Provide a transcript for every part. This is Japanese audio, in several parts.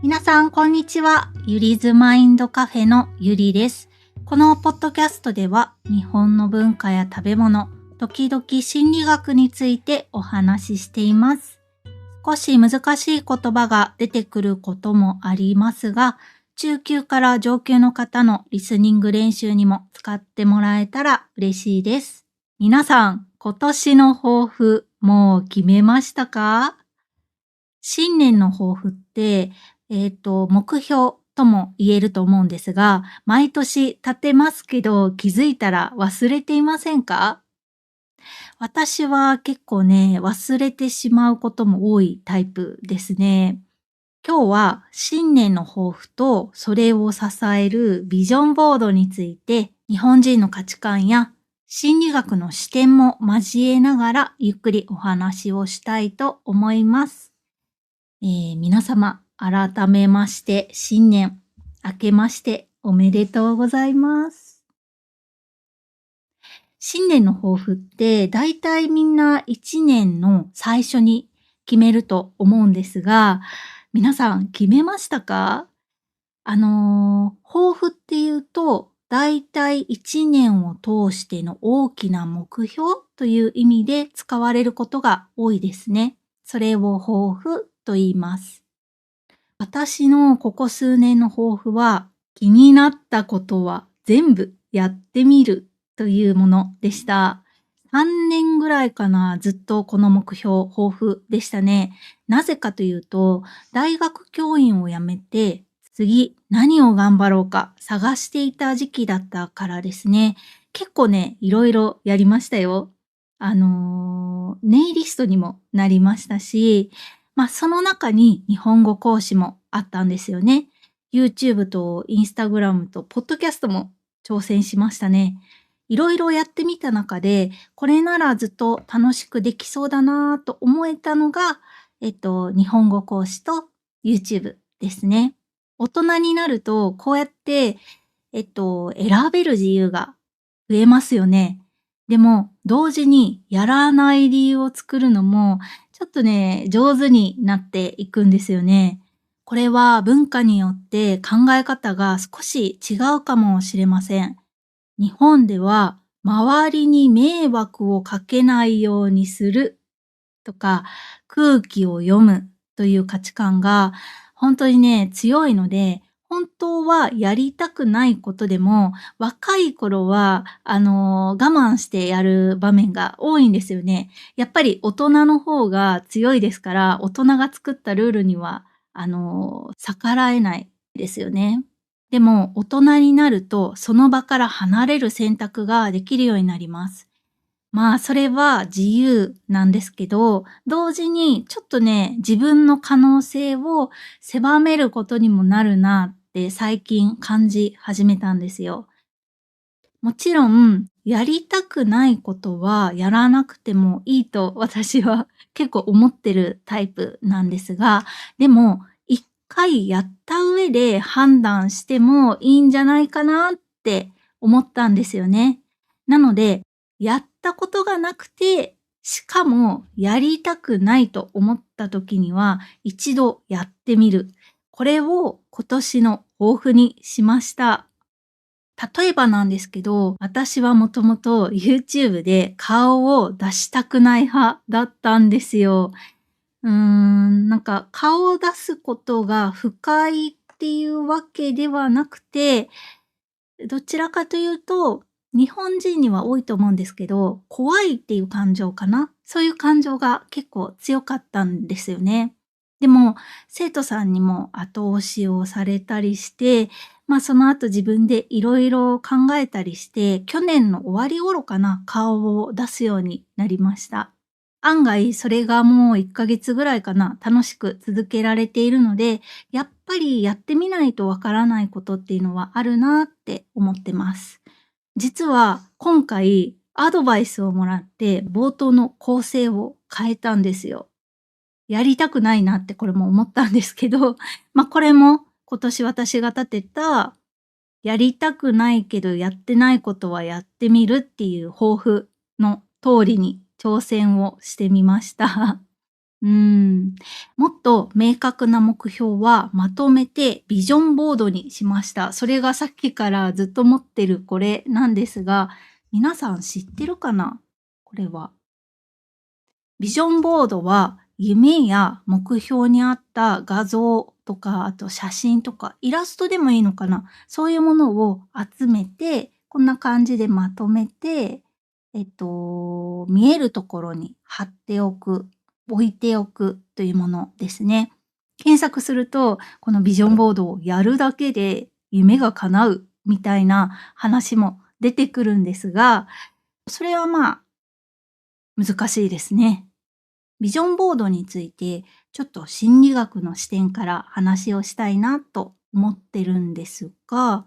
皆さん、こんにちは。ゆりずマインドカフェのゆりです。このポッドキャストでは、日本の文化や食べ物、時々心理学についてお話ししています。少し難しい言葉が出てくることもありますが、中級から上級の方のリスニング練習にも使ってもらえたら嬉しいです。皆さん、今年の抱負、もう決めましたか？新年の抱負って、目標とも言えると思うんですが、毎年立てますけど、気づいたら忘れていませんか？私は結構ね、忘れてしまうことも多いタイプですね。今日は新年の抱負とそれを支えるビジョンボードについて、日本人の価値観や心理学の視点も交えながらゆっくりお話をしたいと思います。皆様、改めまして新年明けましておめでとうございます。新年の抱負ってだいたいみんな一年の最初に決めると思うんですが、皆さん決めましたか？抱負っていうと、だいたい一年を通しての大きな目標という意味で使われることが多いですね。それを抱負と言います。私のここ数年の抱負は、気になったことは全部やってみるというものでした。3年ぐらいかな、ずっとこの目標、抱負でしたね。なぜかというと、大学教員を辞めて、次何を頑張ろうか探していた時期だったからですね。結構ね、いろいろやりましたよ。ネイリストにもなりましたし、その中に日本語講師もあったんですよね。YouTube と Instagram と Podcast も挑戦しましたね。いろいろやってみた中で、これならずっと楽しくできそうだなぁと思えたのが、日本語講師と YouTube ですね。大人になると、こうやって、選べる自由が増えますよね。でも、同時にやらない理由を作るのも、ちょっとね、上手になっていくんですよね。これは文化によって考え方が少し違うかもしれません。日本では、周りに迷惑をかけないようにするとか、空気を読むという価値観が本当にね、強いので、本当はやりたくないことでも、若い頃は、我慢してやる場面が多いんですよね。やっぱり大人の方が強いですから、大人が作ったルールには、逆らえないですよね。でも、大人になると、その場から離れる選択ができるようになります。それは自由なんですけど、同時にちょっとね、自分の可能性を狭めることにもなるなって最近感じ始めたんですよ。もちろん、やりたくないことはやらなくてもいいと私は結構思ってるタイプなんですが、でも、一回やった上で判断してもいいんじゃないかなって思ったんですよね。なので、やったことがなくて、しかもやりたくないと思った時には、一度やってみる。これを今年の抱負にしました。例えばなんですけど、私はもともと YouTube で顔を出したくない派だったんですよ。なんか顔を出すことが不快っていうわけではなくて、どちらかというと、日本人には多いと思うんですけど、怖いっていう感情かな。そういう感情が結構強かったんですよね。でも、生徒さんにも後押しをされたりして、その後自分でいろいろ考えたりして、去年の終わり頃かな、顔を出すようになりました。案外それがもう1ヶ月ぐらいかな、楽しく続けられているので、やっぱりやってみないとわからないことっていうのはあるなって思ってます。実は今回アドバイスをもらって冒頭の構成を変えたんですよ。やりたくないなってこれも思ったんですけど、これも今年私が立てた、やりたくないけどやってないことはやってみるっていう抱負の通りに挑戦をしてみました。もっと明確な目標はまとめてビジョンボードにしました。それがさっきからずっと持ってるこれなんですが、皆さん知ってるかな？これは。ビジョンボードは夢や目標に合った画像とか、あと写真とかイラストでもいいのかな。そういうものを集めて、こんな感じでまとめて、見えるところに貼っておく、置いておくというものですね。検索すると、このビジョンボードをやるだけで夢が叶うみたいな話も出てくるんですが、それは難しいですね。ビジョンボードについてちょっと心理学の視点から話をしたいなと思ってるんですが、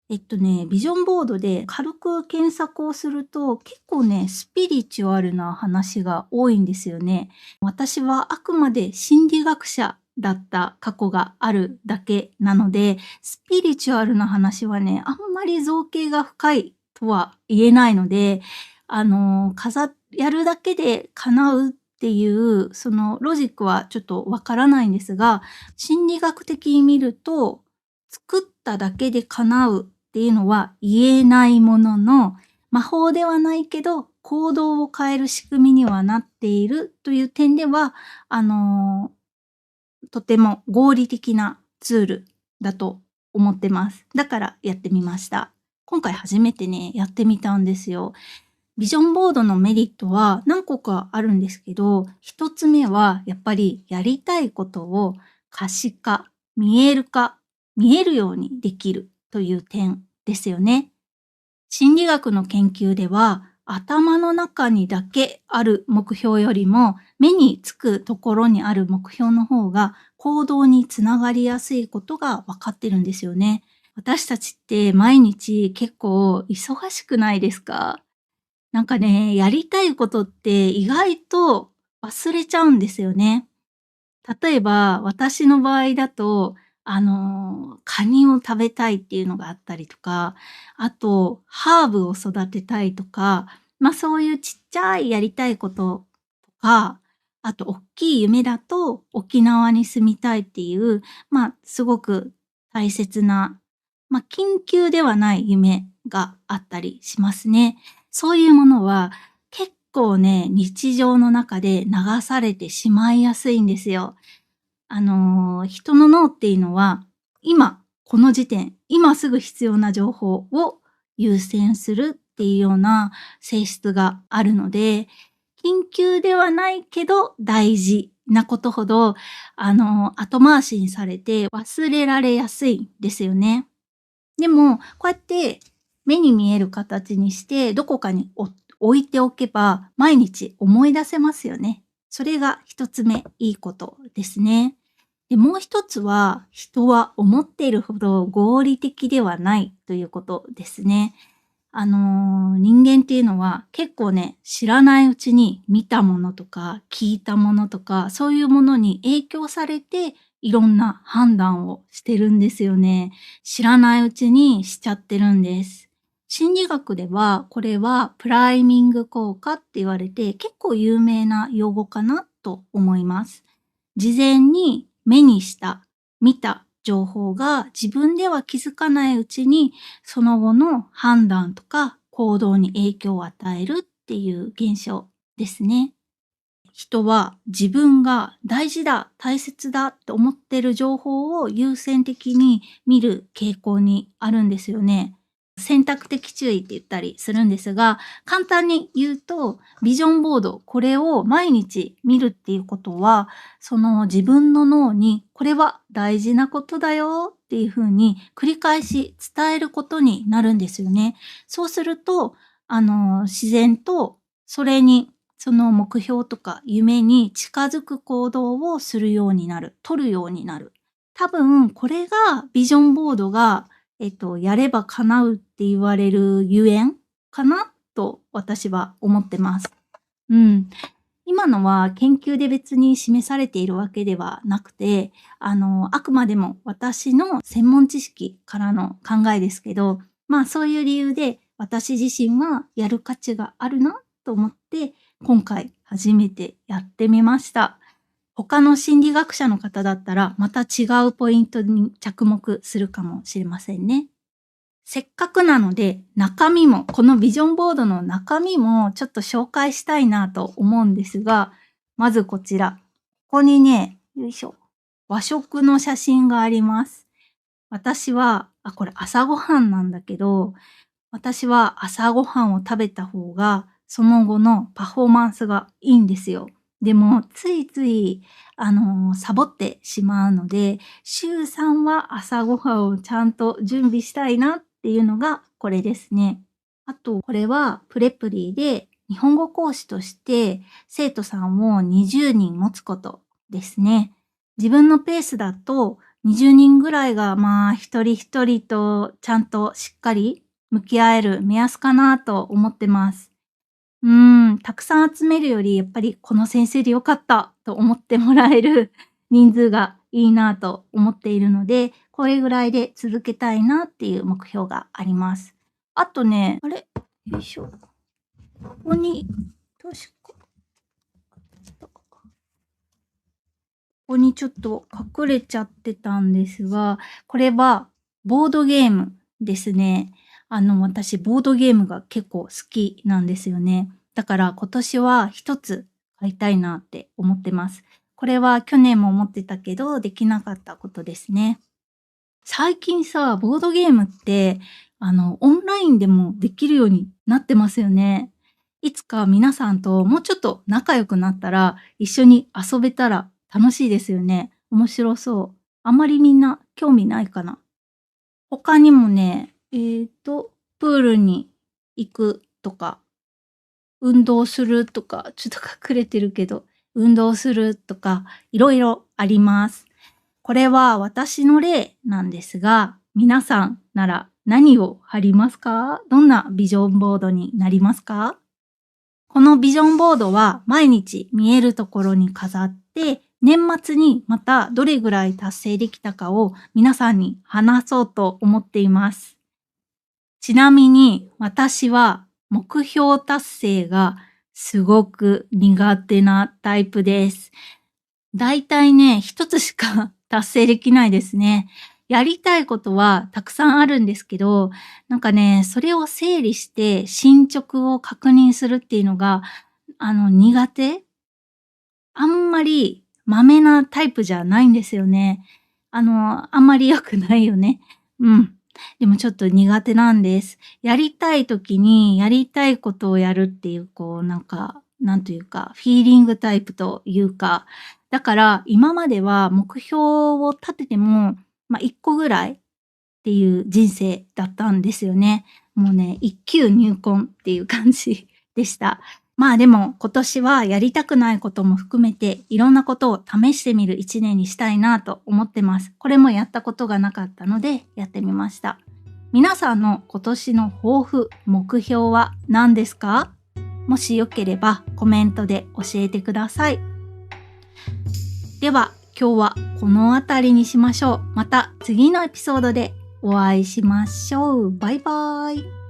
ビジョンボードで軽く検索をすると結構ね、スピリチュアルな話が多いんですよね。私はあくまで心理学者だった過去があるだけなので、スピリチュアルな話はね、あんまり造形が深いとは言えないので、やるだけで叶うっていう、そのロジックはちょっとわからないんですが、心理学的に見ると、作っただけで叶うっていうのは言えないものの、魔法ではないけど、行動を変える仕組みにはなっているという点では、とても合理的なツールだと思ってます。だからやってみました。今回初めてね、やってみたんですよ。ビジョンボードのメリットは何個かあるんですけど、一つ目はやっぱりやりたいことを可視化、見えるようにできるという点ですよね。心理学の研究では、頭の中にだけある目標よりも、目につくところにある目標の方が行動につながりやすいことが分かってるんですよね。私たちって毎日結構忙しくないですか？なんかね、やりたいことって意外と忘れちゃうんですよね。例えば、私の場合だと、カニを食べたいっていうのがあったりとか、あと、ハーブを育てたいとか、そういうちっちゃいやりたいこととか、あと、大きい夢だと沖縄に住みたいっていう、すごく大切な、緊急ではない夢があったりしますね。そういうものは結構ね、日常の中で流されてしまいやすいんですよ。人の脳っていうのは、今、この時点、今すぐ必要な情報を優先するっていうような性質があるので、緊急ではないけど大事なことほど、後回しにされて忘れられやすいんですよね。でも、こうやって目に見える形にして、どこかに置いておけば、毎日思い出せますよね。それが一つ目、いいことですね。で、もう一つは、人は思っているほど合理的ではないということですね。人間っていうのは結構ね、知らないうちに見たものとか聞いたものとか、そういうものに影響されていろんな判断をしてるんですよね。知らないうちにしちゃってるんです。心理学ではこれはプライミング効果って言われて結構有名な用語かなと思います。事前に目にした、見た情報が自分では気づかないうちにその後の判断とか行動に影響を与えるっていう現象ですね。人は自分が大事だ、大切だって思ってる情報を優先的に見る傾向にあるんですよね。選択的注意って言ったりするんですが、簡単に言うと、ビジョンボード、これを毎日見るっていうことは、その自分の脳に、これは大事なことだよっていうふうに繰り返し伝えることになるんですよね。そうすると、自然とそれに、その目標とか夢に近づく行動をするようになる、取るようになる。多分、これがビジョンボードがやれば叶うって言われるゆえんかなと私は思ってます。今のは研究で別に示されているわけではなくて、あくまでも私の専門知識からの考えですけど、そういう理由で私自身はやる価値があるなと思って、今回初めてやってみました。他の心理学者の方だったらまた違うポイントに着目するかもしれませんね。せっかくなのでこのビジョンボードの中身もちょっと紹介したいなと思うんですが、まずこちら。ここにね、よいしょ。和食の写真があります。私は、これ朝ごはんなんだけど、私は朝ごはんを食べた方が、その後のパフォーマンスがいいんですよ。でも、ついつい、サボってしまうので、週3は朝ごはんをちゃんと準備したいなっていうのがこれですね。あと、これはプレプリで日本語講師として生徒さんを20人持つことですね。自分のペースだと20人ぐらいが一人一人とちゃんとしっかり向き合える目安かなと思ってます。たくさん集めるよりやっぱりこの先生でよかったと思ってもらえる人数がいいなと思っているので、これぐらいで続けたいなっていう目標があります。あとね、よいしょ。ここに、確か、ここにちょっと隠れちゃってたんですが、これはボードゲームですね。私、ボードゲームが結構好きなんですよね。だから今年は一つ買いたいなって思ってます。これは去年も思ってたけど、できなかったことですね。最近さ、ボードゲームって、オンラインでもできるようになってますよね。いつか皆さんともうちょっと仲良くなったら、一緒に遊べたら楽しいですよね。面白そう。あんまりみんな興味ないかな。他にもね、プールに行くとか、運動するとか、ちょっと隠れてるけど、運動するとか、いろいろあります。これは私の例なんですが、皆さんなら何を貼りますか？どんなビジョンボードになりますか？このビジョンボードは毎日見えるところに飾って、年末にまたどれぐらい達成できたかを皆さんに話そうと思っています。ちなみに私は目標達成がすごく苦手なタイプです。だいたいね、一つしか達成できないですね。やりたいことはたくさんあるんですけど、なんかね、それを整理して進捗を確認するっていうのが、苦手？あんまりまめなタイプじゃないんですよね。あんまり良くないよね。でもちょっと苦手なんです。やりたい時にやりたいことをやるっていう、なんというか、フィーリングタイプというか、だから今までは目標を立てても、1個ぐらいっていう人生だったんですよね。もうね、一級入魂っていう感じでした。でも今年はやりたくないことも含めていろんなことを試してみる一年にしたいなと思ってます。これもやったことがなかったのでやってみました。皆さんの今年の抱負、目標は何ですか？もしよければコメントで教えてください。では今日はこの辺りにしましょう。また次のエピソードでお会いしましょう。バイバーイ。